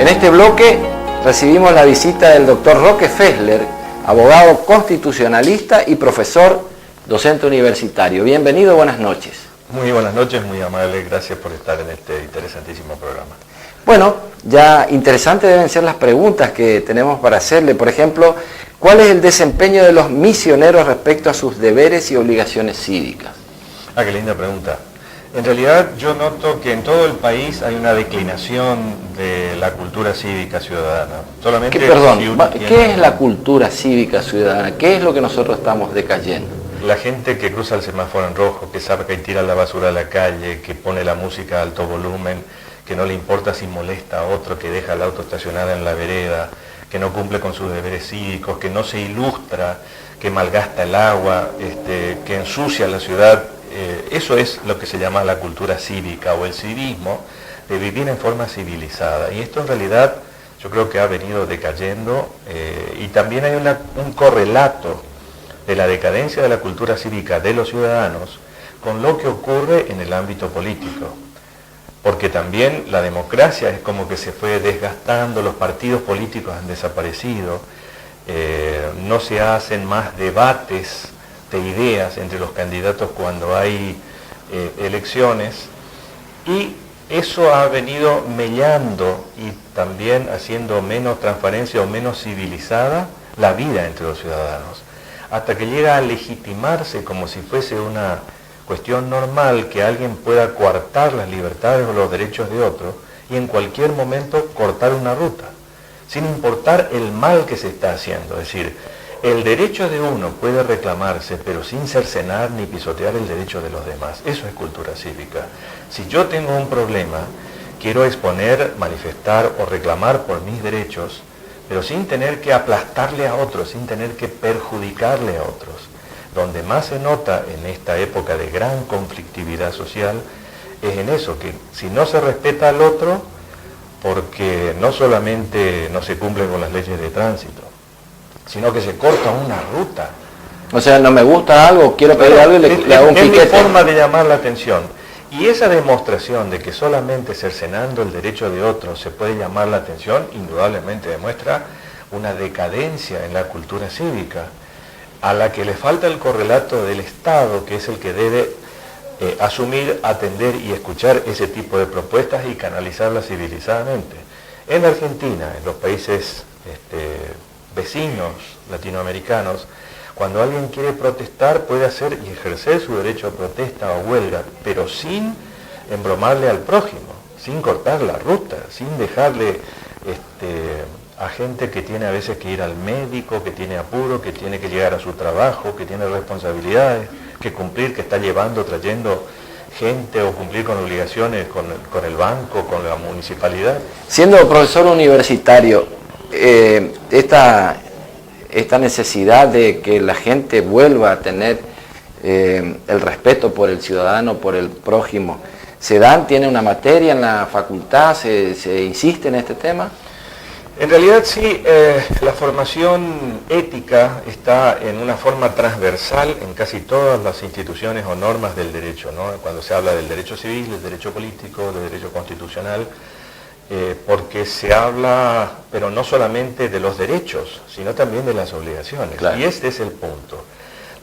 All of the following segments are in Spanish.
En este bloque recibimos la visita del doctor Roque Fessler, abogado constitucionalista y profesor docente universitario. Bienvenido, buenas noches. Muy buenas noches, muy amable, gracias por estar en este interesantísimo programa. Bueno, ya interesantes deben ser las preguntas que tenemos para hacerle. Por ejemplo, ¿cuál es el desempeño de los misioneros respecto a sus deberes y obligaciones cívicas? Ah, qué linda pregunta. En realidad yo noto que en todo el país hay una declinación de la cultura cívica ciudadana. Solamente ¿Qué es la cultura cívica ciudadana? ¿Qué es lo que nosotros estamos decayendo? La gente que cruza el semáforo en rojo, que saca y tira la basura a la calle, que pone la música a alto volumen, que no le importa si molesta a otro, que deja el auto estacionado en la vereda, que no cumple con sus deberes cívicos, que no se ilustra, que malgasta el agua, que ensucia la ciudad. Eso es lo que se llama la cultura cívica o el civismo, de vivir en forma civilizada. Y esto en realidad yo creo que ha venido decayendo y también hay un correlato de la decadencia de la cultura cívica de los ciudadanos con lo que ocurre en el ámbito político. Porque también la democracia es como que se fue desgastando, los partidos políticos han desaparecido, no se hacen más debates de ideas entre los candidatos cuando hay elecciones, y eso ha venido mellando y también haciendo menos transparencia o menos civilizada la vida entre los ciudadanos, hasta que llega a legitimarse como si fuese una cuestión normal que alguien pueda coartar las libertades o los derechos de otro y en cualquier momento cortar una ruta, sin importar el mal que se está haciendo. Es decir, el derecho de uno puede reclamarse, pero sin cercenar ni pisotear el derecho de los demás. Eso es cultura cívica. Si yo tengo un problema, quiero exponer, manifestar o reclamar por mis derechos, pero sin tener que aplastarle a otros, sin tener que perjudicarle a otros. Donde más se nota en esta época de gran conflictividad social es en eso, que si no se respeta al otro, porque no solamente no se cumplen con las leyes de tránsito, sino que se corta una ruta. O sea, no me gusta algo, quiero pedir algo y le hago un piquete. Es mi forma de llamar la atención. Y esa demostración de que solamente cercenando el derecho de otros se puede llamar la atención, indudablemente demuestra una decadencia en la cultura cívica, a la que le falta el correlato del Estado, que es el que debe asumir, atender y escuchar ese tipo de propuestas y canalizarlas civilizadamente. En Argentina, en los países vecinos latinoamericanos, cuando alguien quiere protestar puede hacer y ejercer su derecho a protesta o huelga, pero sin embromarle al prójimo, sin cortar la ruta, sin dejarle a gente que tiene a veces que ir al médico, que tiene apuro, que tiene que llegar a su trabajo, que tiene responsabilidades que cumplir, que está llevando, trayendo gente o cumplir con obligaciones con el banco, con la municipalidad. Siendo profesor universitario, esta necesidad de que la gente vuelva a tener el respeto por el ciudadano, por el prójimo, ¿tiene una materia en la facultad? ¿Se insiste en este tema? En realidad sí, la formación ética está en una forma transversal en casi todas las instituciones o normas del derecho, ¿no? Cuando se habla del derecho civil, del derecho político, del derecho constitucional, porque se habla, pero no solamente de los derechos, sino también de las obligaciones. Claro. Y este es el punto.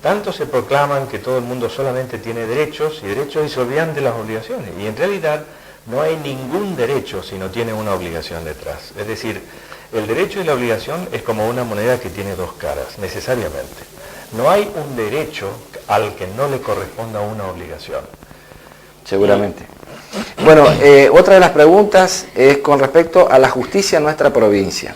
Tanto se proclaman que todo el mundo solamente tiene derechos y se olvidan de las obligaciones. Y en realidad no hay ningún derecho si no tiene una obligación detrás. Es decir, el derecho y la obligación es como una moneda que tiene dos caras, necesariamente. No hay un derecho al que no le corresponda una obligación. Seguramente. Bueno, otra de las preguntas es con respecto a la justicia en nuestra provincia.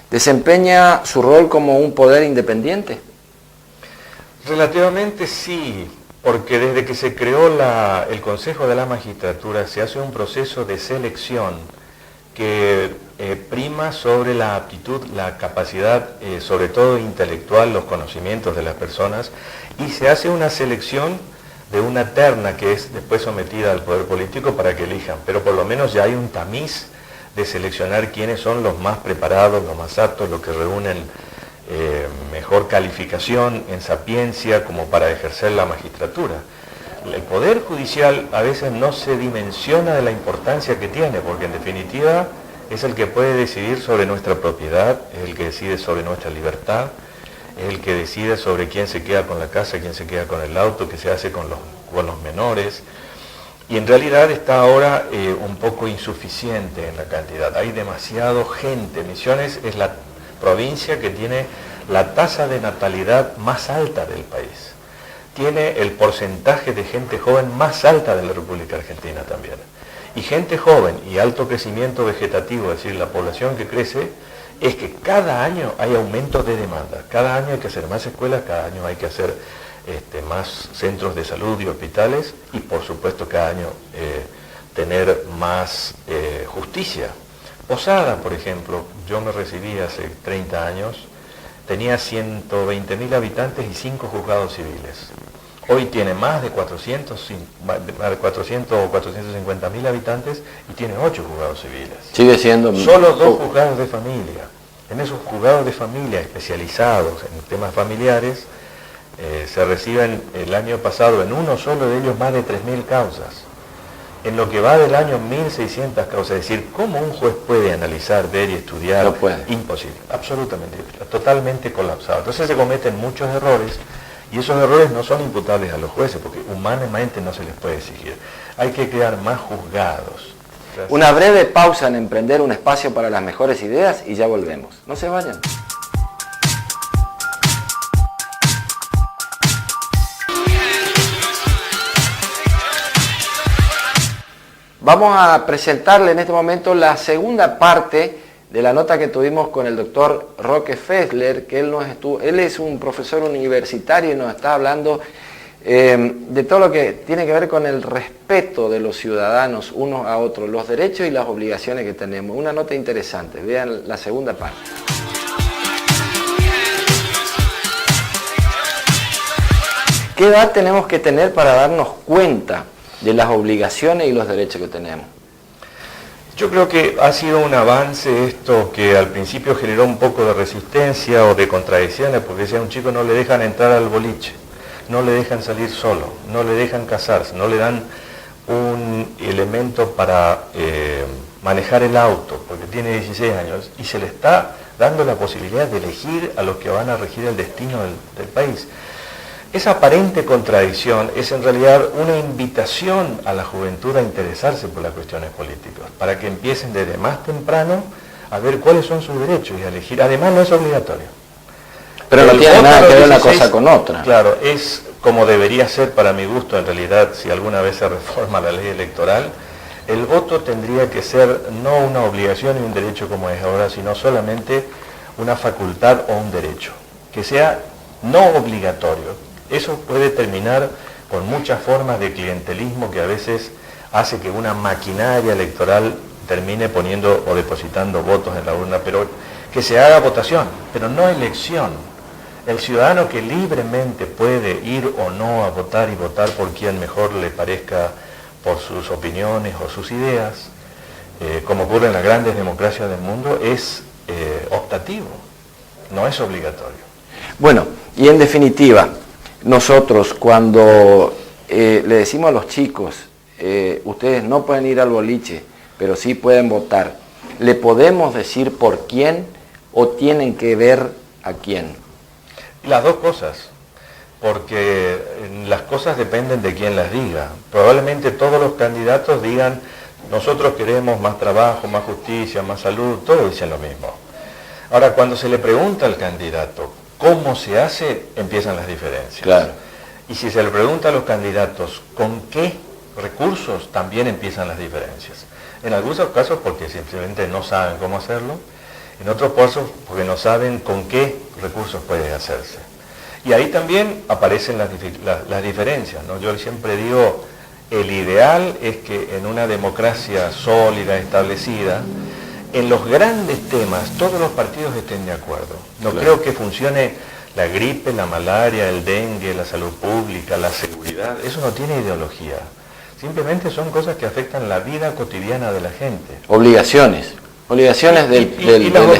¿Desempeña su rol como un poder independiente? Relativamente sí, porque desde que se creó el Consejo de la Magistratura se hace un proceso de selección que prima sobre la aptitud, la capacidad, sobre todo intelectual, los conocimientos de las personas, y se hace una selección de una terna que es después sometida al poder político para que elijan, pero por lo menos ya hay un tamiz de seleccionar quiénes son los más preparados, los más aptos, los que reúnen mejor calificación en sapiencia como para ejercer la magistratura. El Poder Judicial a veces no se dimensiona de la importancia que tiene, porque en definitiva Es el que puede decidir sobre nuestra propiedad, es el que decide sobre nuestra libertad, es el que decide sobre quién se queda con la casa, quién se queda con el auto, qué se hace con los menores. Y en realidad está ahora un poco insuficiente en la cantidad. Hay demasiado gente. Misiones es la provincia que tiene la tasa de natalidad más alta del país. Tiene el porcentaje de gente joven más alta de la República Argentina también. Y gente joven y alto crecimiento vegetativo, es decir, la población que crece, es que cada año hay aumento de demanda. Cada año hay que hacer más escuelas, cada año hay que hacer más centros de salud y hospitales y por supuesto cada año tener más justicia. Posada, por ejemplo, yo me recibí hace 30 años, tenía 120.000 habitantes y 5 juzgados civiles. Hoy tiene más de 400 o 450.000 habitantes y tiene 8 juzgados civiles. Sigue siendo... Solo 2 juzgados de familia. En esos juzgados de familia especializados en temas familiares, se reciben el año pasado en uno solo de ellos más de 3.000 causas. En lo que va del año 1.600 causas. Es decir, ¿cómo un juez puede analizar, ver y estudiar? No puede. Imposible, absolutamente, totalmente colapsado. Entonces se cometen muchos errores y esos errores no son imputables a los jueces porque humanamente no se les puede exigir. Hay que crear más juzgados. Gracias. Una breve pausa en Emprender, un espacio para las mejores ideas y ya volvemos. No se vayan. Vamos a presentarle en este momento la segunda parte de la nota que tuvimos con el doctor Roque Fessler, que él es un profesor universitario y nos está hablando de todo lo que tiene que ver con el respeto de los ciudadanos unos a otros, los derechos y las obligaciones que tenemos. Una nota interesante, vean la segunda parte. ¿Qué edad tenemos que tener para darnos cuenta de las obligaciones y los derechos que tenemos? Yo creo que ha sido un avance esto que al principio generó un poco de resistencia o de contradicciones, porque decía un chico no le dejan entrar al boliche, no le dejan salir solo, no le dejan casarse, no le dan un elemento para manejar el auto, porque tiene 16 años, y se le está dando la posibilidad de elegir a los que van a regir el destino del país. Esa aparente contradicción es en realidad una invitación a la juventud a interesarse por las cuestiones políticas, para que empiecen desde más temprano a ver cuáles son sus derechos y a elegir. Además no es obligatorio. Pero no tiene nada que ver una cosa con otra. Claro, es como debería ser para mi gusto en realidad, si alguna vez se reforma la ley electoral, el voto tendría que ser no una obligación y un derecho como es ahora, sino solamente una facultad o un derecho, que sea no obligatorio. Eso puede terminar con muchas formas de clientelismo que a veces hace que una maquinaria electoral termine poniendo o depositando votos en la urna, pero que se haga votación, pero no elección. El ciudadano que libremente puede ir o no a votar y votar por quien mejor le parezca por sus opiniones o sus ideas, como ocurre en las grandes democracias del mundo, es optativo, no es obligatorio. Bueno, y en definitiva, nosotros cuando le decimos a los chicos, ustedes no pueden ir al boliche, pero sí pueden votar, ¿le podemos decir por quién o tienen que ver a quién? Las dos cosas, porque las cosas dependen de quién las diga. Probablemente todos los candidatos digan, nosotros queremos más trabajo, más justicia, más salud, todos dicen lo mismo. Ahora, cuando se le pregunta al candidato cómo se hace, empiezan las diferencias. Claro. Y si se le pregunta a los candidatos con qué recursos, también empiezan las diferencias. En algunos casos porque simplemente no saben cómo hacerlo, en otros casos porque no saben con qué recursos puede hacerse. Y ahí también aparecen las diferencias, ¿no? Yo siempre digo, el ideal es que en una democracia sólida, establecida, en los grandes temas todos los partidos estén de acuerdo. No Claro. creo que funcione la gripe, la malaria, el dengue, la salud pública, la seguridad. Eso no tiene ideología. Simplemente son cosas que afectan la vida cotidiana de la gente. Obligaciones del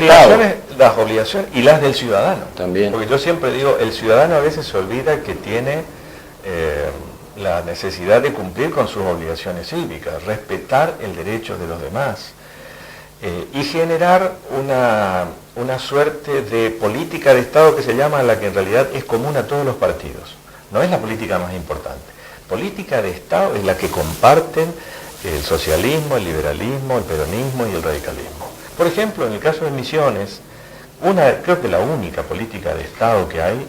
Estado. Las obligaciones y las del ciudadano. También. Porque yo siempre digo, el ciudadano a veces se olvida que tiene la necesidad de cumplir con sus obligaciones cívicas, respetar el derecho de los demás. y generar una suerte de política de Estado que se llama, la que en realidad es común a todos los partidos. No es la política más importante. Política de Estado es la que comparten el socialismo, el liberalismo, el peronismo y el radicalismo. Por ejemplo, en el caso de Misiones, creo que la única política de Estado que hay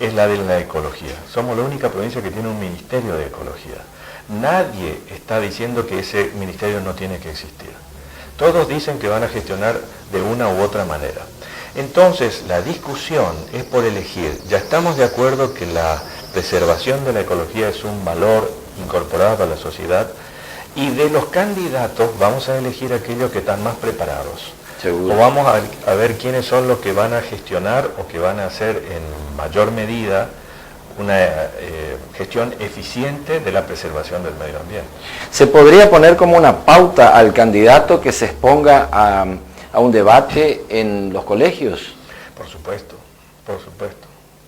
es la de la ecología. Somos la única provincia que tiene un ministerio de ecología. Nadie está diciendo que ese ministerio no tiene que existir. Todos dicen que van a gestionar de una u otra manera. Entonces, la discusión es por elegir. Ya estamos de acuerdo que la preservación de la ecología es un valor incorporado a la sociedad, y de los candidatos vamos a elegir aquellos que están más preparados. Seguro. O vamos a ver quiénes son los que van a gestionar o que van a hacer en mayor medida una gestión eficiente de la preservación del medio ambiente. ¿Se podría poner como una pauta al candidato que se exponga a un debate en los colegios? Por supuesto, por supuesto.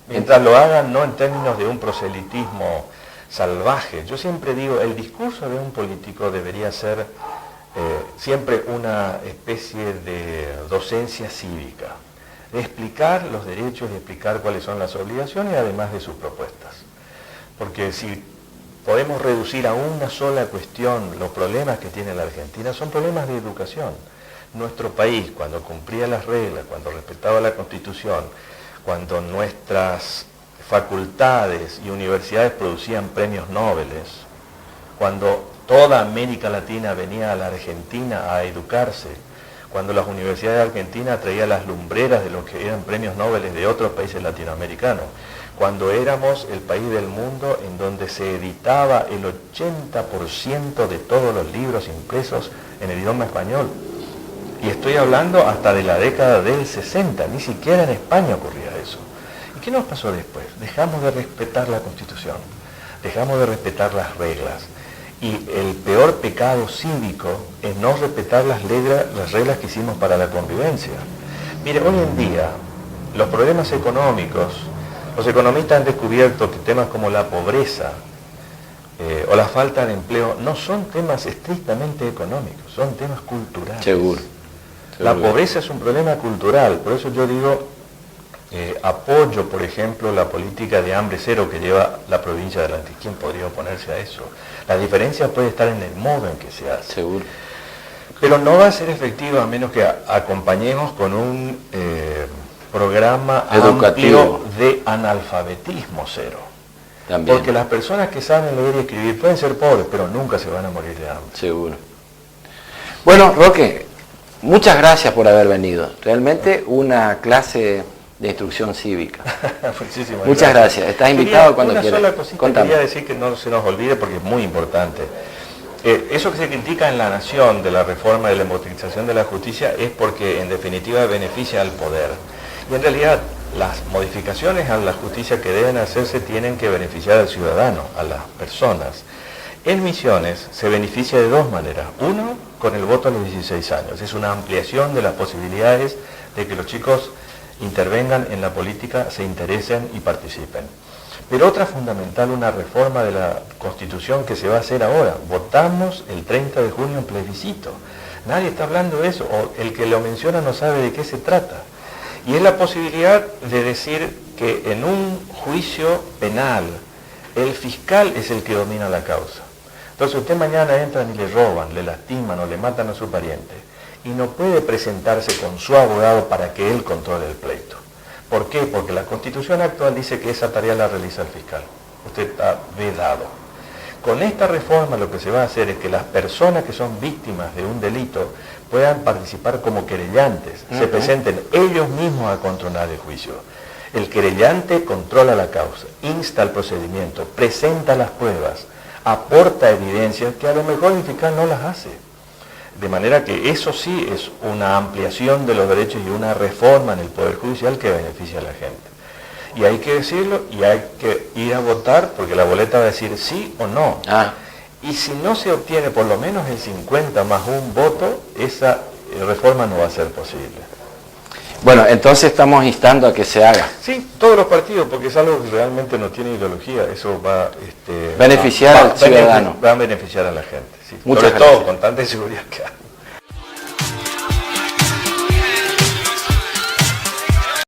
Mientras lo hagan no en términos de un proselitismo salvaje. Yo siempre digo, el discurso de un político debería ser siempre una especie de docencia cívica, de explicar los derechos y explicar cuáles son las obligaciones, además de sus propuestas. Porque si podemos reducir a una sola cuestión los problemas que tiene la Argentina, son problemas de educación. Nuestro país, cuando cumplía las reglas, cuando respetaba la Constitución, cuando nuestras facultades y universidades producían premios Nobel, cuando toda América Latina venía a la Argentina a educarse, cuando las universidades argentinas traían las lumbreras de los que eran premios Nobel de otros países latinoamericanos, cuando éramos el país del mundo en donde se editaba el 80% de todos los libros impresos en el idioma español. Y estoy hablando hasta de la década del 60, ni siquiera en España ocurría eso. ¿Y qué nos pasó después? Dejamos de respetar la Constitución, dejamos de respetar las reglas. Y el peor pecado cívico es no respetar las reglas que hicimos para la convivencia. Mire, hoy en día, los problemas económicos, los economistas han descubierto que temas como la pobreza o la falta de empleo no son temas estrictamente económicos, son temas culturales. Seguro. La pobreza es un problema cultural, por eso yo digo, apoyo, por ejemplo, la política de hambre cero que lleva la provincia de Atlántico. ¿Quién podría oponerse a eso? La diferencia puede estar en el modo en que se hace. Seguro. Pero no va a ser efectivo a menos que acompañemos con un programa educativo amplio de analfabetismo cero. También. Porque las personas que saben leer y escribir pueden ser pobres, pero nunca se van a morir de hambre. Seguro. Bueno, Roque, muchas gracias por haber venido. Realmente una clase de instrucción cívica. Muchas gracias. Estás invitado cuando quieras. Una sola cosita quería decir que no se nos olvide porque es muy importante. Eso que se critica en La Nación de la reforma de la democratización de la justicia es porque en definitiva beneficia al poder. Y en realidad las modificaciones a la justicia que deben hacerse tienen que beneficiar al ciudadano, a las personas. En Misiones se beneficia de dos maneras. Uno, con el voto a los 16 años. Es una ampliación de las posibilidades de que los chicos intervengan en la política, se interesen y participen. Pero otra fundamental, una reforma de la Constitución que se va a hacer ahora. Votamos el 30 de junio en plebiscito. Nadie está hablando de eso, o el que lo menciona no sabe de qué se trata. Y es la posibilidad de decir que en un juicio penal, el fiscal es el que domina la causa. Entonces usted mañana entran y le roban, le lastiman o le matan a su pariente, y no puede presentarse con su abogado para que él controle el pleito. ¿Por qué? Porque la Constitución actual dice que esa tarea la realiza el fiscal. Usted está vedado. Con esta reforma lo que se va a hacer es que las personas que son víctimas de un delito puedan participar como querellantes, se presenten ellos mismos a controlar el juicio. El querellante controla la causa, insta el procedimiento, presenta las pruebas, aporta evidencias que a lo mejor el fiscal no las hace. De manera que eso sí es una ampliación de los derechos y una reforma en el Poder Judicial que beneficia a la gente. Y hay que decirlo y hay que ir a votar porque la boleta va a decir sí o no. Y si no se obtiene por lo menos el 50 más un voto, esa reforma no va a ser posible. Bueno, entonces estamos instando a que se haga. Sí, todos los partidos, porque es algo que realmente no tiene ideología, eso va a beneficiar al ciudadano. Va a beneficiar a la gente, sí. Muchas Sobre todo con tanta inseguridad que hay.